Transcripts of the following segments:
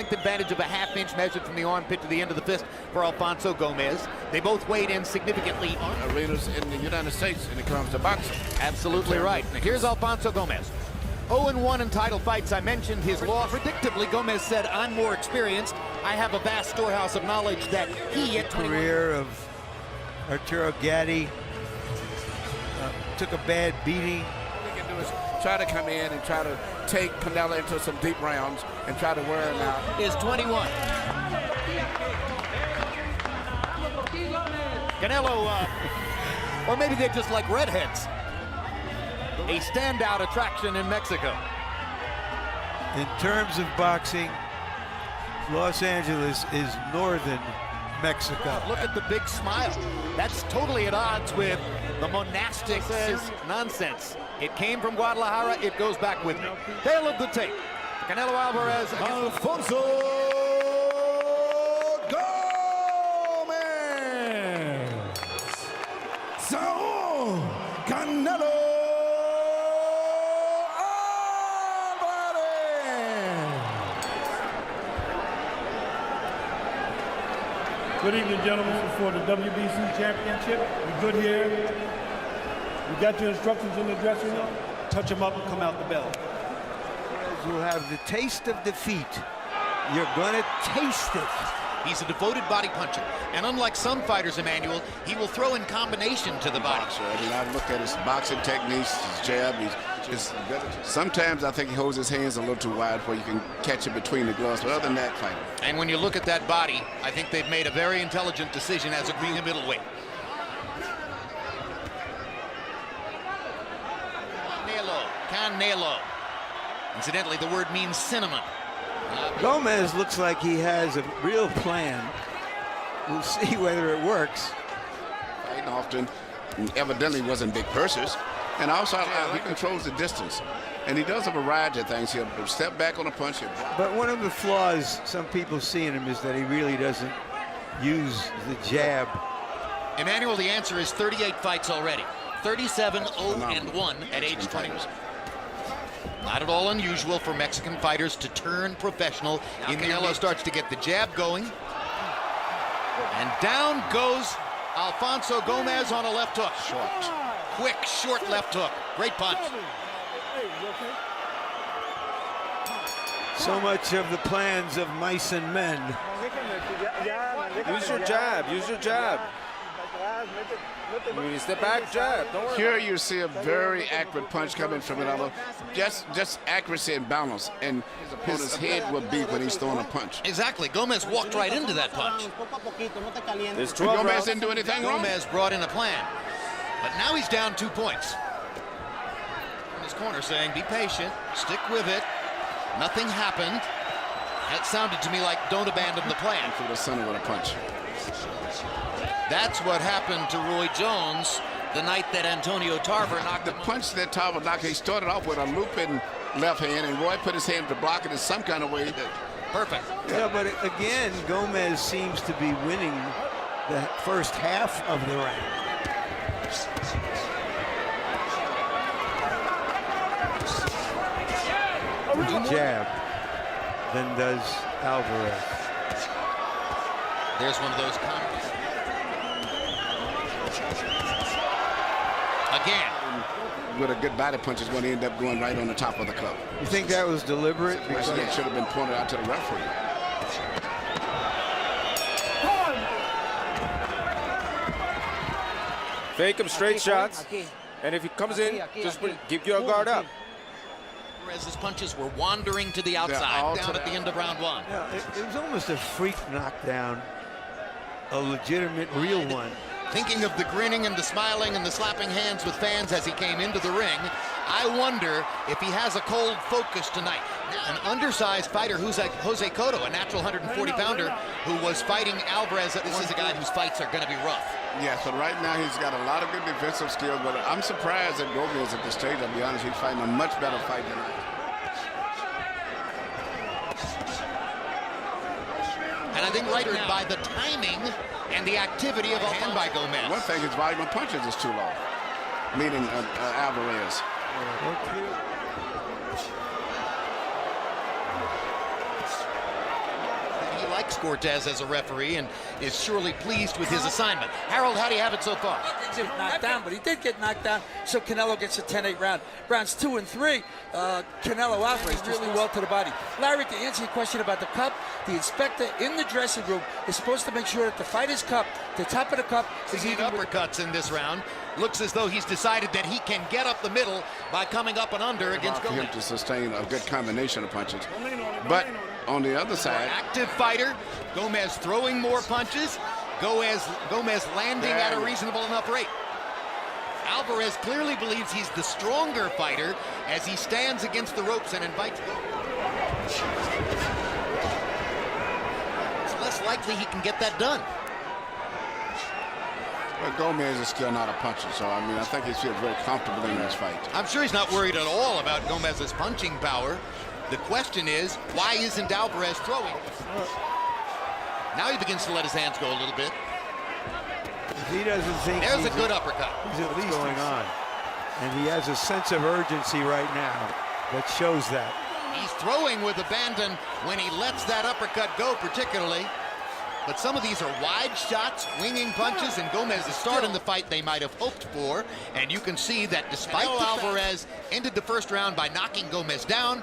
length advantage of a half-inch measured from the armpit to the end of the fist for Alfonso Gomez. They both weighed in significantly on arenas in the United States when it comes to boxing. Absolutely right. Now, here's Alfonso Gomez. 0-1 in title fights. I mentioned his loss. Predictably, Gomez said, I'm more experienced. I have a vast storehouse of knowledge that he at 21... Career of Arturo Gatti took a bad beating. All he can do is try to come in and try to take Canelo into some deep rounds and try to wear him out. Is 21. Canelo, or maybe they just like redheads. A standout attraction in Mexico. In terms of boxing, Los Angeles is northern Mexico. Look at the big smile. That's totally at odds with the monastic nonsense. It came from Guadalajara, it goes back with me. Tail of the tape. Canelo Alvarez against Alfonso Gomez. Saúl Canelo Good evening, gentlemen, for the WBC Championship. We're good here. You got your instructions in the dressing room. Touch them up and come out the bell. Will have the taste of defeat. You're gonna taste it. He's a devoted body puncher, and unlike some fighters, Emmanuel, he will throw in combination to the body. I mean, I look at his boxing techniques, his jab. Sometimes I think he holds his hands a little too wide where you can catch it between the gloves. But other than that, fighter. And when you look at that body, I think they've made a very intelligent decision as a being a middleweight. Canelo. Incidentally, the word means cinnamon. Gomez looks like he has a real plan. We'll see whether it works. Fighting often, evidently wasn't big purses. And also, he controls the distance. And he does a variety of things. He'll step back on a punch. But one of the flaws some people see in him is that he really doesn't use the jab. Emmanuel, the answer is 38 fights already. 37-0-1 at age 20. Not at all unusual for Mexican fighters to turn professional. Canelo starts to get the jab going. And down goes Alfonso Gomez on a left hook. Short. Quick, short left hook. Great punch. So much of the plans of mice and men. Use your jab. Use your jab. When you step back, jab. Don't worry. Here you see a very accurate punch coming from Canelo. Just accuracy and balance. And his opponent's head will beat when he's throwing a punch. Exactly. Gomez walked right into that punch. There's 12 Gomez rounds. didn't do anything wrong. Gomez brought in a plan. But now he's down 2 points. In his corner saying, be patient, stick with it. Nothing happened. That sounded to me like don't abandon the plan. For the center with a punch. That's what happened to Roy Jones the night that Antonio Tarver knocked the punch that Tarver knocked. He started off with a looping left hand, and Roy put his hand to block it in some kind of way. Perfect. Yeah, but again, Gomez seems to be winning the first half of the round. Jab, then does Alvarez. There's one of those counters. Again. With a good body punch is going to end up going right on the top of the club. You think that was deliberate? Because it should have been pointed out to the referee. Fake him straight shots. And if he comes in, just give your guard up. Alvarez's punches were wandering to the outside down at the end of round 1. Yeah, it was almost a freak knockdown, a legitimate, real one. Thinking of the grinning and the smiling and the slapping hands with fans as he came into the ring, I wonder if he has a cold focus tonight. An undersized fighter who's like Jose Cotto, a natural 140-pounder who was fighting Alvarez. This is a guy whose fights are going to be rough. Yeah, so right now he's got a lot of good defensive skills, but I'm surprised that Gomez at this stage, I'll be honest, he's fighting a much better fight tonight. And I think right by the timing and the activity of a hand by Gomez. One thing, his volume of punches is too low, meaning Alvarez. likes Cortez as a referee and is surely pleased with his assignment. Harold, how do you have it so far? He didn't get knocked down, but he did get knocked down, so Canelo gets a 10-8 round. Rounds 2 and 3, Canelo Alvarez really well to the body. Larry, to answer your question about the cup, the inspector in the dressing room is supposed to make sure that the fighter's cup, the top of the cup, is even uppercuts in this round. Looks as though he's decided that he can get up the middle by coming up and under against for Gomez. him to sustain a good combination of punches. But on the other side, Active fighter, Gomez throwing more punches, Gomez landing at a reasonable enough rate. Alvarez clearly believes he's the stronger fighter as he stands against the ropes and invites. It's less likely he can get that done. but Gomez is still not a puncher, so I mean, I think he feels very comfortable in this fight. I'm sure he's not worried at all about Gomez's punching power. The question is, why isn't Alvarez throwing? Now he begins to let his hands go a little bit. He doesn't think There's a good uppercut. he's at least going on. And he has a sense of urgency right now that shows that. He's throwing with abandon when he lets that uppercut go, particularly. But some of these are wide shots, winging punches, and Gomez is starting the fight they might have hoped for. And you can see that despite Alvarez ended the first round by knocking Gomez down,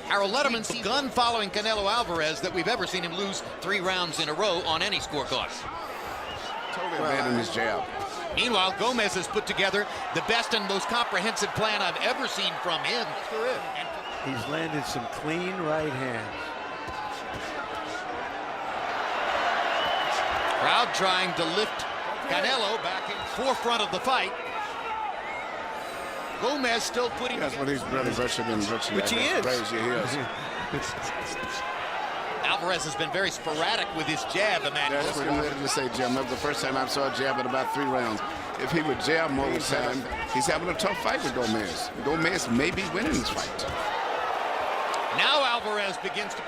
Harold Letterman's begun following Canelo Alvarez that we've ever seen him lose 3 rounds in a row on any scorecard. Totally abandoning his jab. Meanwhile, Gomez has put together the best and most comprehensive plan I've ever seen from him. He's landed some clean right hands. Crowd trying to lift Canelo back in forefront of the fight. Gomez still putting. That's what he's really virtually been Which he is. Crazy he is. Alvarez has been very sporadic with his jab, Emmanuel. That's what I wanted to say, Jim. That was the first time I saw a jab in about 3 rounds. If he would jab more of the time, he's having a tough fight with Gomez. Gomez may be winning this fight. Now Alvarez begins to.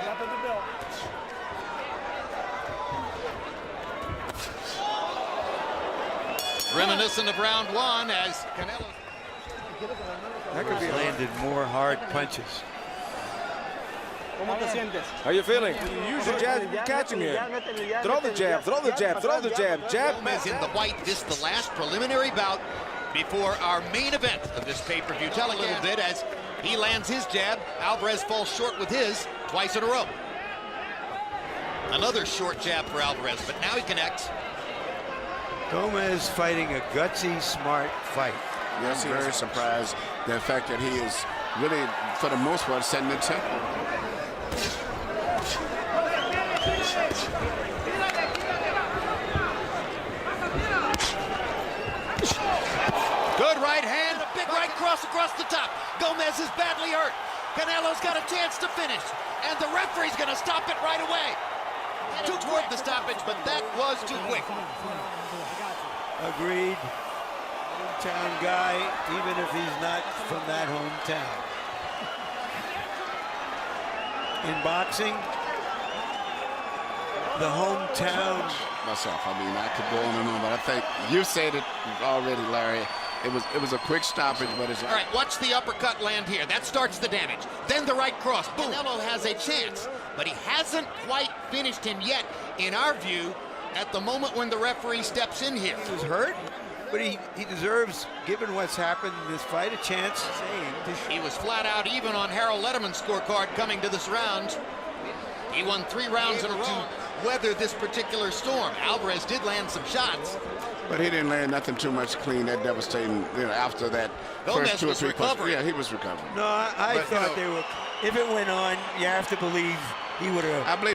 Reminiscent of round 1 as Canelo. That could be landed more hard punches. How you feeling? You use your jab, you catch him here. Throw the jab, throw the jab, throw the jab, jab. Gomez in the white. This the last preliminary bout before our main event of this pay-per-view. Tell a little bit as he lands his jab. Alvarez falls short with his twice in a row. Another short jab for Alvarez, but now he connects. Gomez fighting a gutsy, smart fight. Yes, I'm very surprised the fact that he is really, for the most part, setting the tempo. Good right hand, a big right cross across the top. Gomez is badly hurt. Canelo's got a chance to finish, and the referee's going to stop it right away. Too toward the stoppage, but that was too quick. Agreed. Hometown guy, even if he's not from that hometown. In boxing, the hometown. Myself, I mean, I could go on and on, but I think you said it already, Larry. It was a quick stoppage, but it's all right. Watch the uppercut land here. That starts the damage. Then the right cross. Boom. Canelo has a chance, but he hasn't quite finished him yet, in our view, at the moment when the referee steps in here. He was hurt, but he deserves, given what's happened in this fight, a chance. He was flat out even on Harold Letterman's scorecard coming to this round. He won 3 rounds in a row to weather this particular storm. Alvarez did land some shots, but he didn't land nothing too much clean, that devastating, you know, after that Gomez first 2 or 3 punches. recovering. Yeah, he was recovering. No, I But, thought they were. If it went on, you have to believe he would have. I believe